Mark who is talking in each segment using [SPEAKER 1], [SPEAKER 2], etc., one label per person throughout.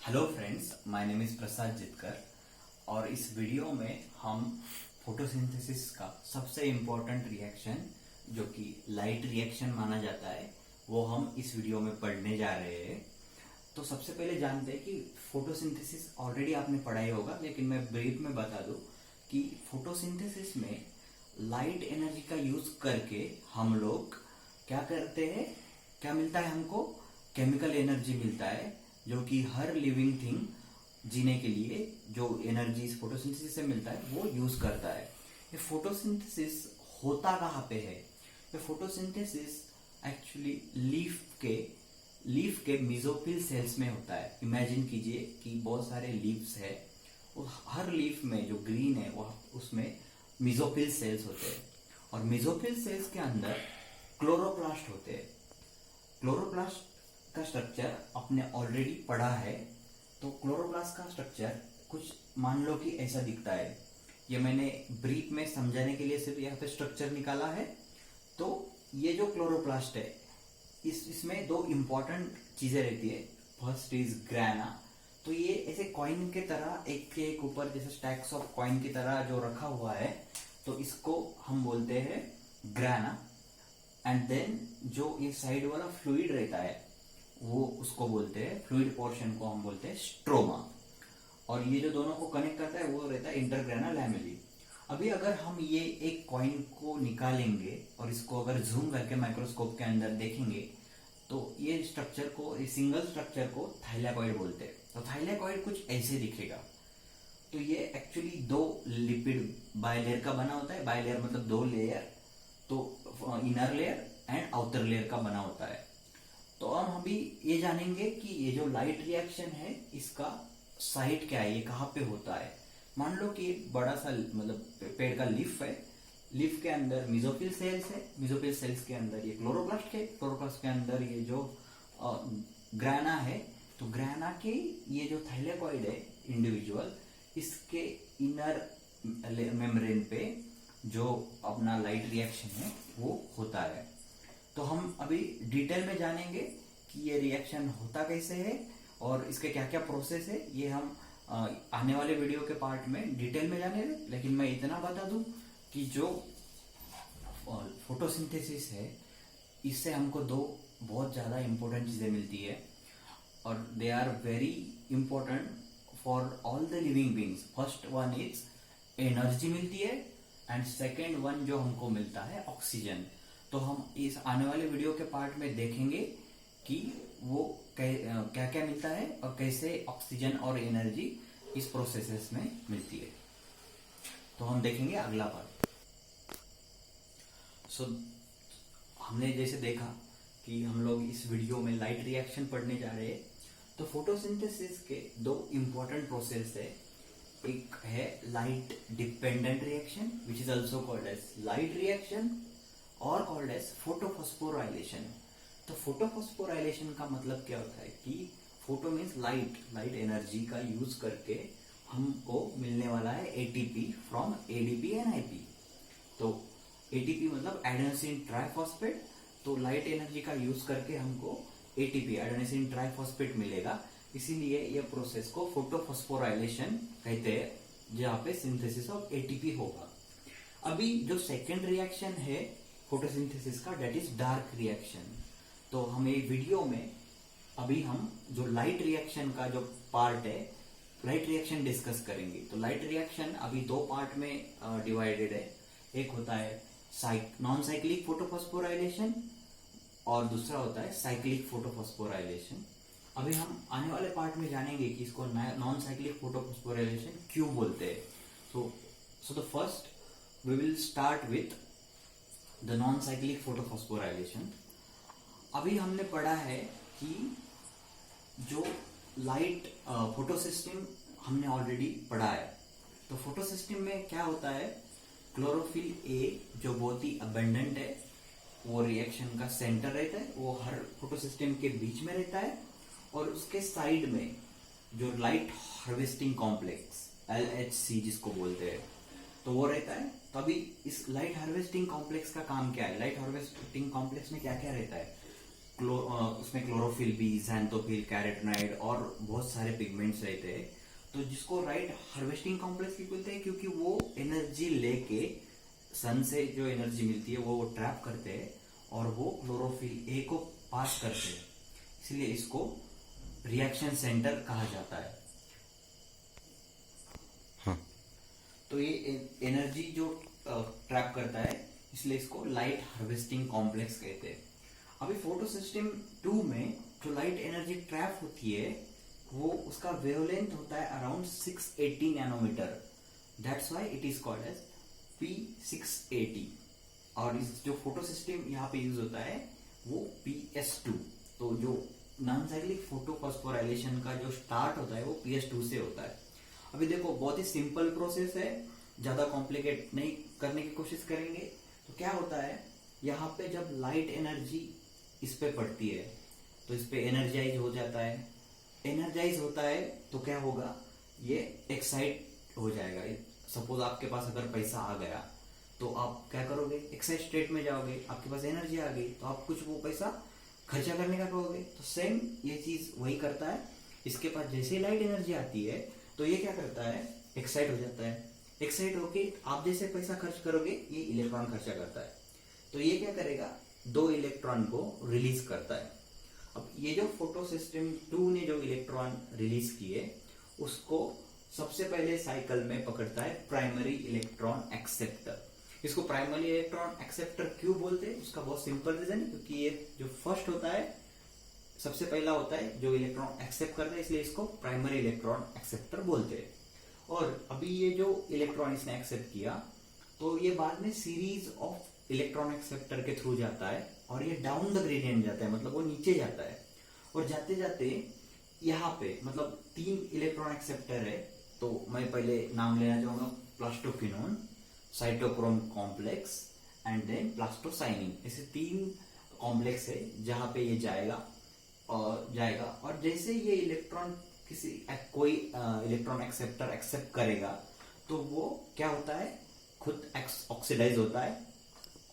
[SPEAKER 1] Hello friends, my name is Prasad Jitkar और इस video में हम फोटोसिंथेसिस का सबसे इम्पोर्टेंट रिएक्शन जो कि लाइट रिएक्शन माना जाता है वो हम इस वीडियो में पढ़ने जा रहे हैं। तो सबसे पहले जानते हैं कि फोटोसिंथेसिस ऑलरेडी आपने पढ़ा ही होगा, लेकिन मैं ब्रीफ में बता दूं कि फोटोसिंथेसिस में लाइट एनर्जी का यूज करके हम लोग क्या करते हैं, क्या मिलता है हमको, केमिकल एनर्जी मिलता है जो कि हर लिविंग थिंग जीने के लिए जो एनर्जी इस फोटोसिंथेसिस से मिलता है वो यूज करता है। ये फोटोसिंथेसिस होता कहाँ पे है? ये फोटोसिंथेसिस एक्चुअली लीफ के मेसोफिल सेल्स में होता है। इमेजिन कीजिए कि बहुत सारे लीव्स है और हर लीफ में जो ग्रीन है वो उसमें मेसोफिल सेल्स होते हैं और मेसोफिल सेल्स के अंदर क्लोरोप्लास्ट होते हैं। क्लोरोप्लास्ट का स्ट्रक्चर आपने ऑलरेडी पढ़ा है। तो क्लोरोप्लास्ट का स्ट्रक्चर कुछ मान लो कि ऐसा दिखता है। ये मैंने ब्रीफ में समझाने के लिए सिर्फ यहाँ पे स्ट्रक्चर निकाला है। तो ये जो क्लोरोप्लास्ट है इसमें दो इंपॉर्टेंट चीजें रहती है। First is ग्राना। तो ये ऐसे कॉइन के तरह एक के एक ऊपर जैसे स्टैक्स ऑफ कॉइन की तरह जो रखा हुआ है, तो इसको हम बोलते हैं ग्राना। एंड देन जो ये साइड वाला फ्लूइड रहता है वो उसको बोलते हैं, फ्लूइड पोर्शन को हम बोलते हैं स्ट्रोमा। और ये जो दोनों को कनेक्ट करता है वो रहता है इंटरग्रेना लैमेली। अभी अगर हम ये एक कॉइन को निकालेंगे और इसको अगर जूम करके माइक्रोस्कोप के अंदर देखेंगे तो ये स्ट्रक्चर को, इस सिंगल स्ट्रक्चर को थाइलेकॉइड बोलते हैं। तो थाइलेकॉइड कुछ ऐसे दिखेगा। तो ये एक्चुअली दो लिपिड बायलेयर का बना होता है। बायलेयर मतलब दो लेयर, तो inner layer and outer layer का बना होता है। तो हम अभी ये जानेंगे कि ये जो लाइट रिएक्शन है इसका साइट क्या है, ये कहाँ पे होता है। मान लो कि एक बड़ा सा मतलब पेड़ का लीफ है। लीफ के अंदर मेसोफिल सेल्स है। मेसोफिल सेल्स के अंदर ये क्लोरोप्लास्ट है। क्लोरोप्लास्ट के अंदर ये जो ग्राना है। तो ग्राना के ये जो थाइलेकॉइड है इंडिविजुअल, इसके इनर मेम्ब्रेन पे जो अपना लाइट रिएक्शन है वो होता है। तो हम अभी डिटेल में जानेंगे कि ये रिएक्शन होता कैसे है और इसके क्या क्या प्रोसेस है। ये हम आने वाले वीडियो के पार्ट में डिटेल में जानेंगे। लेकिन मैं इतना बता दूं कि जो फोटोसिंथेसिस है इससे हमको दो बहुत ज्यादा इंपॉर्टेंट चीजें मिलती है और they are very important for all the living beings. First one is energy मिलती है एंड सेकेंड वन जो हमको मिलता है ऑक्सीजन। तो हम इस आने वाले वीडियो के पार्ट में देखेंगे कि वो क्या क्या मिलता है और कैसे ऑक्सीजन और एनर्जी इस प्रोसेसेस में मिलती है। तो हम देखेंगे अगला पार्ट। हमने जैसे देखा कि हम लोग इस वीडियो में लाइट रिएक्शन पढ़ने जा रहे हैं। तो फोटोसिंथेसिस के दो इंपॉर्टेंट प्रोसेस है। एक है light dependent reaction which is also called as light reaction और कॉल्ड एज फोटोफॉस्फोराइलेशन। तो फोटोफॉस्फोराइलेशन का मतलब क्या होता है कि photo means light, light energy का यूज करके हमको मिलने वाला है ATP from ADP and IP. तो एटीपी मतलब एडेनोसिन ट्राइफॉस्फेट। तो लाइट एनर्जी का यूज करके हमको एटीपी, एडेनोसिन ट्राइफॉस्फेट मिलेगा। इसीलिए यह प्रोसेस को फोटोफॉस्फोराइलेशन कहते हैं, जहां पे सिंथेसिस ऑफ एटीपी होगा। अभी जो सेकेंड रिएक्शन है फोटोसिंथेसिस का, डेट इज डार्क रिएक्शन। तो हम एक वीडियो में अभी हम जो लाइट रिएक्शन का जो पार्ट है, लाइट रिएक्शन डिस्कस करेंगे। तो लाइट रिएक्शन अभी दो पार्ट में डिवाइडेड है। एक होता है नॉन साइक्लिक फोटोफॉस्फोराइलेशन और दूसरा होता है साइक्लिक फोटोफॉस्फोराइलेशन। अभी हम आने वाले पार्ट में जानेंगे कि इसको नॉन साइक्लिक फोटोफॉस्फोराइलेशन क्यों बोलते हैं। So the first we will start with the non cyclic photophosphorylation. अभी हमने पढ़ा है कि जो लाइट फोटोसिस्टम हमने ऑलरेडी पढ़ा है। तो फोटोसिस्टम में क्या होता है, क्लोरोफिल ए जो बहुत ही अबेंडेंट है वो रिएक्शन का सेंटर रहता है। वो हर फोटोसिस्टम के बीच में रहता है और उसके साइड में जो लाइट हार्वेस्टिंग कॉम्प्लेक्स LHC जिसको बोलते हैं तो वो रहता है। तो अभी इस लाइट हार्वेस्टिंग कॉम्प्लेक्स का काम क्या है? लाइट हार्वेस्टिंग कॉम्प्लेक्स में क्या क्या रहता है? उसमें क्लोरोफिल भी, xanthophyll, कैरोटीनॉइड और बहुत सारे पिगमेंट्स रहते हैं। तो जिसको राइट हार्वेस्टिंग कॉम्प्लेक्स भी बोलते हैं, क्योंकि वो एनर्जी लेके सन से जो एनर्जी मिलती है वो ट्रैप करते हैं और वो क्लोरोफिल ए को पास करते हैं, इसलिए इसको रिएक्शन सेंटर कहा जाता है।
[SPEAKER 2] हाँ।
[SPEAKER 1] तो ये एनर्जी जो ट्रैप करता है, इसलिए इसको लाइट हार्वेस्टिंग कॉम्प्लेक्स कहते हैं। अभी फोटोसिस्टम 2 में जो लाइट एनर्जी ट्रैप होती है वो उसका वेवलेंथ होता है around 680 nanometre. That's why it is called as P680। और इस जो फोटोसिस्टम यहाँ पे यूज होता है वो PS2। तो जो नॉन साइक्लिक फोटोफॉस्फोराइलेशन का जो स्टार्ट होता है वो PS2 से होता है। अभी देखो बहुत ही सिंपल प्रोसेस है, ज्यादा कॉम्प्लिकेट नहीं करने की कोशिश करेंगे। तो क्या होता है, यहाँ पे जब लाइट एनर्जी इस पे पड़ती है तो इस पे एनर्जाइज हो जाता है। एनर्जाइज होता है तो क्या होगा, ये एक्साइट हो जाएगा। सपोज आपके पास अगर पैसा आ गया तो आप क्या करोगे, एक्साइट स्टेट में जाओगे, आपके पास एनर्जी आ गई तो आप कुछ वो पैसा खर्चा करने का कहोगे। तो सेम ये चीज वही करता है। इसके पास जैसे लाइट एनर्जी आती है तो ये क्या करता है, एक्साइट हो जाता है। एक्साइट होके आप जैसे पैसा खर्च करोगे ये इलेक्ट्रॉन खर्चा करता है। तो ये क्या करेगा, 2 इलेक्ट्रॉन को रिलीज करता है। अब ये जो फोटो सिस्टम 2 ने जो इलेक्ट्रॉन रिलीज किए उसको सबसे पहले साइकिल में पकड़ता है प्राइमरी इलेक्ट्रॉन एक्सेप्टर। इसको प्राइमरी इलेक्ट्रॉन एक्सेप्टर क्यों बोलते हैं, उसका बहुत सिंपल रीजन है, क्योंकि ये जो फर्स्ट होता है, सबसे पहला होता है जो इलेक्ट्रॉन एक्सेप्ट करता है, इसलिए इसको प्राइमरी इलेक्ट्रॉन एक्सेप्टर बोलते हैं। और अभी ये जो इलेक्ट्रॉन इसने एक्सेप्ट किया तो ये बाद में सीरीज ऑफ इलेक्ट्रॉन एक्सेप्टर के थ्रू जाता है और ये डाउन द ग्रेडियंट जाता है, मतलब वो नीचे जाता है। और जाते जाते यहाँ पे मतलब 3 इलेक्ट्रॉन एक्सेप्टर है। तो मैं पहले नाम लेना चाहूंगा, plastoquinone, cytochrome complex and then plastocyanin. ऐसे 3 कॉम्प्लेक्स है जहां पे ये जाएगा और जैसे ये इलेक्ट्रॉन कोई इलेक्ट्रॉन एक्सेप्टर एक्सेप्ट करेगा तो वो क्या होता है, खुद ऑक्सीडाइज होता है।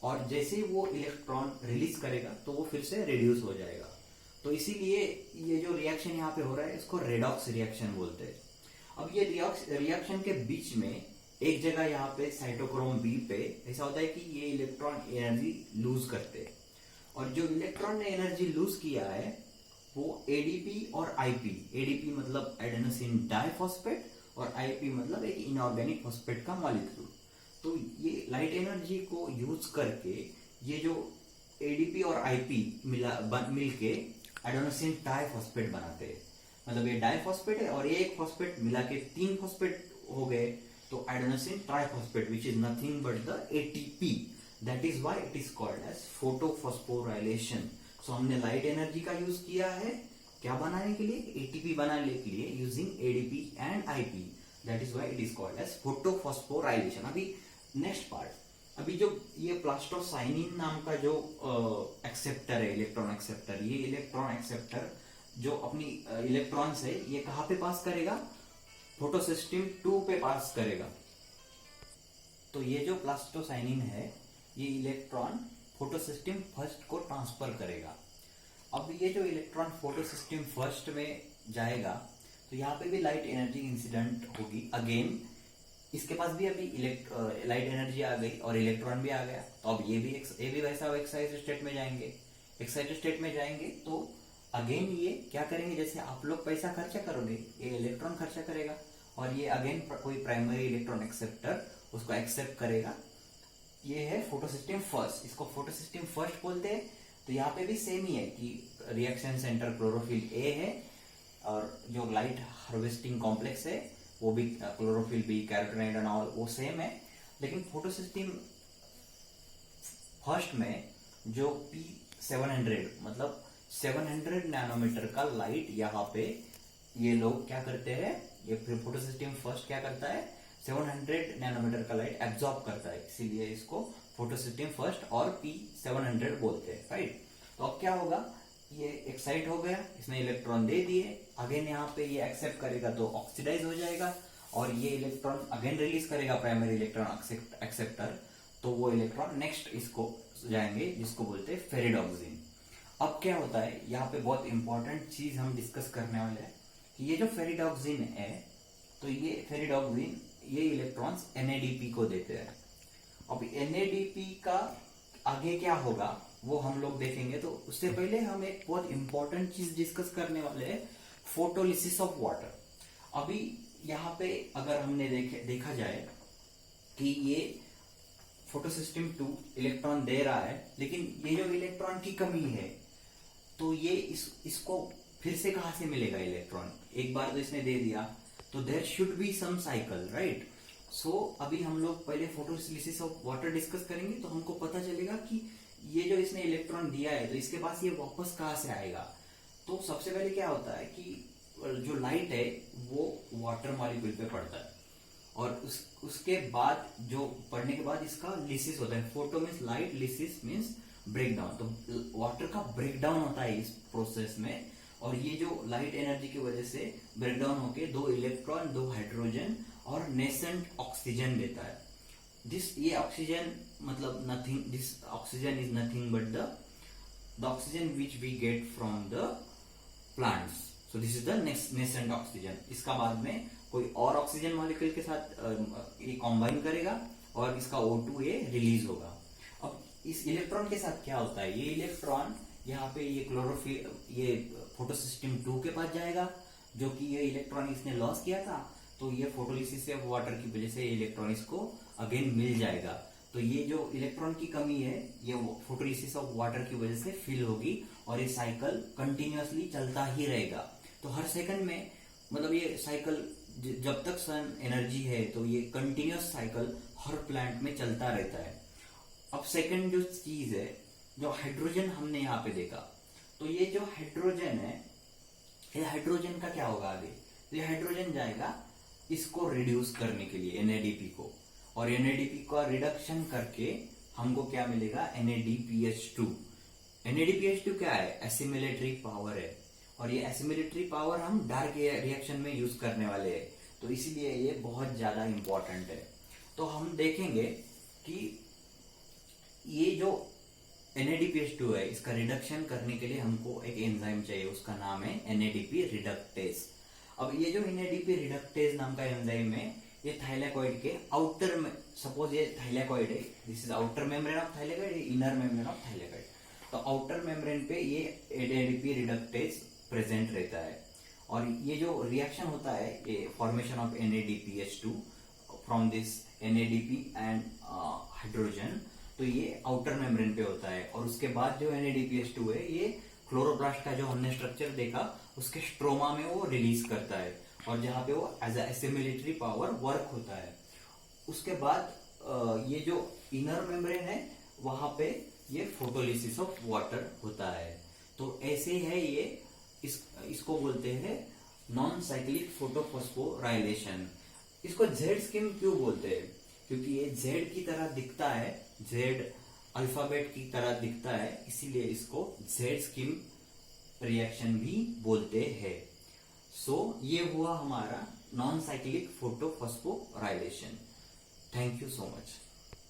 [SPEAKER 1] और जैसे ही वो इलेक्ट्रॉन रिलीज करेगा तो वो फिर से रिड्यूस हो जाएगा। तो इसीलिए ये जो रिएक्शन यहाँ पे हो रहा है इसको रेडॉक्स रिएक्शन बोलते हैं। अब ये रिएक्शन के बीच में एक जगह यहाँ पे साइटोक्रोम बी पे ऐसा होता है कि ये इलेक्ट्रॉन एनर्जी लूज करते हैं। और जो इलेक्ट्रॉन ने एनर्जी लूज किया है वो एडीपी और आईपी, एडीपी मतलब एडेनोसिन डाइफॉस्फेट और आईपी मतलब एक इनऑर्गेनिक फॉस्फेट का मॉलिक्यूल। तो ये लाइट एनर्जी को यूज करके ये जो एडीपी और आईपी मिलके एडेनोसिन डाइफॉस्फेट बनाते हैं। मतलब ये डाइफॉस्फेट है और ये एक फॉस्फेट मिला के 3 फॉस्फेट हो गए, तो adenosine triphosphate which is nothing but the ATP. That is why it is called as photophosphorylation. So हमने लाइट एनर्जी का यूज किया है क्या बनाने के लिए, एटीपी बनाने के लिए, using ADP and IP. That is why it is called as photophosphorylation. अभी नेक्स्ट पार्ट, अभी जो ये प्लास्टोसाइनिन नाम का जो एक्सेप्टर है, इलेक्ट्रॉन एक्सेप्टर, ये इलेक्ट्रॉन एक्सेप्टर जो अपनी इलेक्ट्रॉन से ये कहां पे पास करेगा, फोटोसिस्टम 2 पे पास करेगा। तो ये जो प्लास्टोसाइनिन है ये इलेक्ट्रॉन फोटोसिस्टम फर्स्ट को ट्रांसफर करेगा। अब ये जो इलेक्ट्रॉन फोटोसिस्टम फर्स्ट में जाएगा तो यहाँ पे भी लाइट एनर्जी इंसिडेंट होगी अगेन। इसके पास भी अभी लाइट एनर्जी आ गई और इलेक्ट्रॉन भी आ गया। तो अब ये भी वैसा एक्साइटेड स्टेट में जाएंगे। एक्साइटेड स्टेट में जाएंगे तो अगेन ये क्या करेंगे, जैसे आप लोग पैसा खर्चा करोगे ये इलेक्ट्रॉन खर्चा करेगा और ये अगेन कोई प्राइमरी इलेक्ट्रॉन एक्सेप्टर उसको एक्सेप्ट करेगा। ये है फोटोसिस्टम फर्स्ट, इसको फोटोसिस्टम फर्स्ट बोलते हैं। तो यहाँ पे भी सेम ही है कि रिएक्शन सेंटर क्लोरोफिल ए है और जो लाइट हार्वेस्टिंग कॉम्प्लेक्स है वो भी chlorophyll B, carotenoid and all वो सेम है। लेकिन फोटोसिस्टम फर्स्ट में जो P700 मतलब 700 नैनोमीटर का लाइट यहाँ पे ये लोग क्या करते हैं, ये फोटोसिस्टम फर्स्ट क्या करता है, 700 नैनोमीटर का लाइट एब्जॉर्ब करता है, इसीलिए इसको फोटोसिस्टम फर्स्ट और P700 बोलते हैं, राइट। तो अब क्या होगा, ये एक्साइट हो गया, इसने इलेक्ट्रॉन दे दिए, अगेन यहाँ पे ये एक्सेप्ट करेगा तो ऑक्सीडाइज हो जाएगा और ये इलेक्ट्रॉन अगेन रिलीज करेगा प्राइमरी इलेक्ट्रॉन एक्सेप्टर। तो वो इलेक्ट्रॉन नेक्स्ट इसको जाएंगे जिसको बोलते हैं फेरिडोक्सिन। अब क्या होता है, यहाँ पे बहुत इंपॉर्टेंट चीज हम डिस्कस करने वाले हैं कि ये जो फेरिडॉक्सिन है, तो ये फेरिडॉक्सिन ये इलेक्ट्रॉन्स NADP को देते हैं। अब NADP का आगे क्या होगा वो हम लोग देखेंगे। तो उससे पहले हम एक बहुत इंपॉर्टेंट चीज डिस्कस करने वाले हैं, फोटोलिसिस ऑफ वाटर। अभी यहाँ पे अगर हमने देखा जाए कि ये फोटोसिस्टम 2 इलेक्ट्रॉन दे रहा है, लेकिन ये जो इलेक्ट्रॉन की कमी है, तो ये इसको फिर से कहां से मिलेगा इलेक्ट्रॉन? एक बार तो इसने दे दिया, तो there should be some cycle, right? So अभी हम लोग पहले फोटोसिंथेसिस ऑफ वाटर डिस्कस करेंगे, तो हमको पता चलेगा कि ये जो इसने इलेक्ट्रॉन दिया है, तो इसके पास ये वापस कहां से आएगा। तो सबसे पहले क्या होता है कि जो लाइट है वो वाटर मॉलिक्यूल पे पड़ता है, और उसके बाद जो पढ़ने के बाद इसका लिसिस होता है। Photo means light, lysis means breakdown. तो वाटर का ब्रेकडाउन होता है इस प्रोसेस में, और ये जो लाइट एनर्जी की वजह से ब्रेकडाउन होके 2 इलेक्ट्रॉन, 2 हाइड्रोजन और नेसेंट ऑक्सीजन देता है। ये ऑक्सीजन मतलब nothing, this oxygen is nothing but the oxygen which we get from the plants. So this is the nascent oxygen. इसका बाद में कोई और ऑक्सीजन मॉलिक्यूल के साथ ये कॉम्बाइन करेगा और इसका O2 ये रिलीज होगा। अब इस इलेक्ट्रॉन के साथ क्या होता है, ये इलेक्ट्रॉन यहाँ पे ये क्लोरोफिल, ये फोटोसिस्टम 2 के पास जाएगा, जो कि ये इलेक्ट्रॉन इसने लॉस किया था, तो ये फोटोलिसिस ऑफ वाटर की वजह से इलेक्ट्रॉन इसको अगेन मिल जाएगा। तो ये जो इलेक्ट्रॉन की कमी है, ये फोटोलिसिस ऑफ वाटर की वजह से फिल होगी, और ये साइकिल कंटिन्यूअसली चलता ही रहेगा। तो हर सेकंड में, मतलब ये साइकिल जब तक सन एनर्जी है, तो ये कंटिन्यूअस साइकिल हर प्लांट में चलता रहता है। अब सेकंड जो चीज है, जो हाइड्रोजन हमने यहाँ पे देखा, तो ये जो हाइड्रोजन है, ये हाइड्रोजन का क्या होगा आगे? तो ये हाइड्रोजन जाएगा इसको रिड्यूस करने के लिए NADP को, और NADP का रिडक्शन करके हमको क्या मिलेगा? NADPH2। NADPH2 क्या है? एसिमिलेटरी पावर है, और ये एसिमिलेटरी पावर हम डार्क रिएक्शन में यूज करने वाले हैं, तो इसीलिए ये बहुत ज्यादा इंपॉर्टेंट है। तो हम देखेंगे कि ये जो NADPH2 है, इसका रिडक्शन करने के लिए हमको एक एंजाइम चाहिए, उसका नाम है NADP रिडक्टेज। अब ये जो NADP रिडक्टेज नाम का एंजाइम है, ये थाइलेकॉइड के आउटर में, सपोज ये थाइलेकॉइड है, this is outer membrane of thylakoid, inner membrane of thylakoid. तो आउटर मेम्ब्रेन पे ये NADP रिडक्टेज प्रेजेंट रहता है, और ये जो रिएक्शन होता है, ये formation of NADPH2 from this NADP and hydrogen, तो ये आउटर मेम्ब्रेन पे होता है। और उसके बाद जो NADPH2 है, ये क्लोरोप्लास्ट का जो हमने स्ट्रक्चर देखा, उसके स्ट्रोमा में वो रिलीज करता है, और जहां पे वो एज एसिमिलेटरी पावर वर्क होता है। उसके बाद ये जो इनर मेम्ब्रेन है, वहां पे ये फोटोलिसिस ऑफ वाटर होता है। तो ऐसे है ये, इसको बोलते हैं नॉन साइक्लिक फोटोफॉस्फोराइलेशन। इसको जेड स्कीम क्यों बोलते हैं? क्योंकि ये जेड की तरह दिखता है, जेड अल्फाबेट की तरह दिखता है, इसीलिए इसको जेड स्कीम रिएक्शन भी बोलते हैं। सो ये हुआ हमारा non cyclic photophosphorylation. Thank you so much.